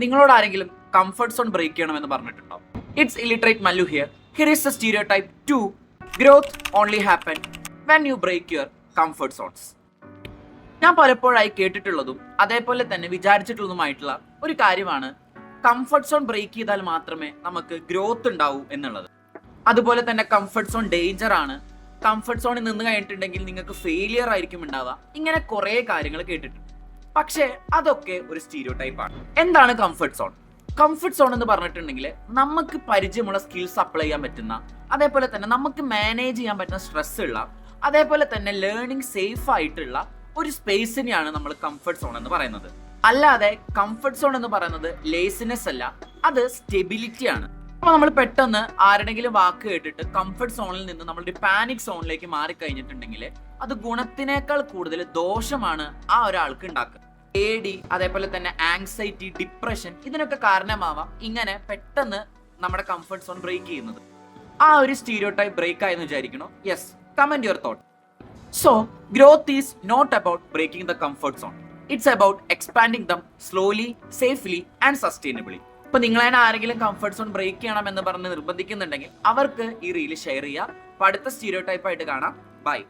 നിങ്ങളോട് ആരെങ്കിലും comfort zone break ചെയ്യണമെന്ന് പറഞ്ഞിട്ടുണ്ടോ? It's illiterate Mallu here. Here is the stereotype 2. Growth only happen when you break your comfort zones. ഞാൻ പലപ്പോഴായി കേട്ടിട്ടുള്ളതും അതേപോലെ തന്നെ വിചാരിച്ചിട്ടുള്ളതുമായിട്ടുള്ള ഒരു കാര്യമാണ് കംഫർട്ട് സോൺ ബ്രേക്ക് ചെയ്താൽ മാത്രമേ നമുക്ക് ഗ്രോത്ത് ഉണ്ടാവൂ എന്നുള്ളത്. അതുപോലെ തന്നെ കംഫർട്ട് സോൺ ഡേഞ്ചർ ആണ്, കംഫർട്ട് സോണിൽ നിന്ന് കഴിഞ്ഞിട്ടുണ്ടെങ്കിൽ നിങ്ങൾക്ക് ഫെയിലിയർ ആയിരിക്കും ഉണ്ടാവുക. ഇങ്ങനെ കുറേ കാര്യങ്ങൾ കേട്ടിട്ടുണ്ട്. പക്ഷേ അതൊക്കെ ഒരു സ്റ്റീരിയോടൈപ്പാണ്. എന്താണ് കംഫർട്ട് സോൺ? കംഫർട്ട് സോൺ എന്ന് പറഞ്ഞിട്ടുണ്ടെങ്കിൽ നമുക്ക് പരിചയമുള്ള സ്കിൽസ് അപ്ലൈ ചെയ്യാൻ പറ്റുന്ന, അതേപോലെ തന്നെ നമുക്ക് മാനേജ് ചെയ്യാൻ പറ്റുന്ന സ്ട്രെസ് ഉള്ള, അതേപോലെ തന്നെ ലേണിംഗ് സേഫ് ആയിട്ടുള്ള ഒരു സ്പേസിനെയാണ് നമ്മൾ കംഫർട്ട് സോൺ എന്ന് പറയുന്നത്. അല്ലാതെ കംഫർട്ട് സോൺ എന്ന് പറയുന്നത് ലേസിനെസ് അല്ല, അത് സ്റ്റെബിലിറ്റി ആണ്. അപ്പൊ നമ്മൾ പെട്ടെന്ന് ആരുടെങ്കിലും വാക്ക് കേട്ടിട്ട് കംഫർട്ട് സോണിൽ നിന്ന് നമ്മളൊരു പാനിക് സോണിലേക്ക് മാറിക്കഴിഞ്ഞിട്ടുണ്ടെങ്കിൽ അത് ഗുണത്തിനേക്കാൾ കൂടുതൽ ദോഷമാണ് ആ ഒരാൾക്ക് ഉണ്ടാക്കുക. പേടി, അതേപോലെ തന്നെ ആങ്സൈറ്റി, ഡിപ്രഷൻ, ഇതിനൊക്കെ കാരണമാവാം ഇങ്ങനെ പെട്ടെന്ന് നമ്മുടെ കംഫർട്ട് സോൺ ബ്രേക്ക് ചെയ്യുന്നത്. ആ ഒരു സ്റ്റീരിയോടൈപ്പ് ബ്രേക്ക് ആയെന്ന് വിചാരിക്കണോ? Yes, comment your thought. So growth is not about breaking the comfort zone. It's about expanding them slowly, safely and sustainably. ഇപ്പൊ നിങ്ങളെ ആരെങ്കിലും കംഫർട്ട് സോൺ ബ്രേക്ക് ചെയ്യണം എന്ന് പറഞ്ഞ് നിർബന്ധിക്കുന്നുണ്ടെങ്കിൽ അവർക്ക് ഈ റീല് ഷെയർ ചെയ്യുക. അപ്പൊ അടുത്ത സ്റ്റീരിയോടൈപ്പ് ആയിട്ട് കാണാം. ബൈ.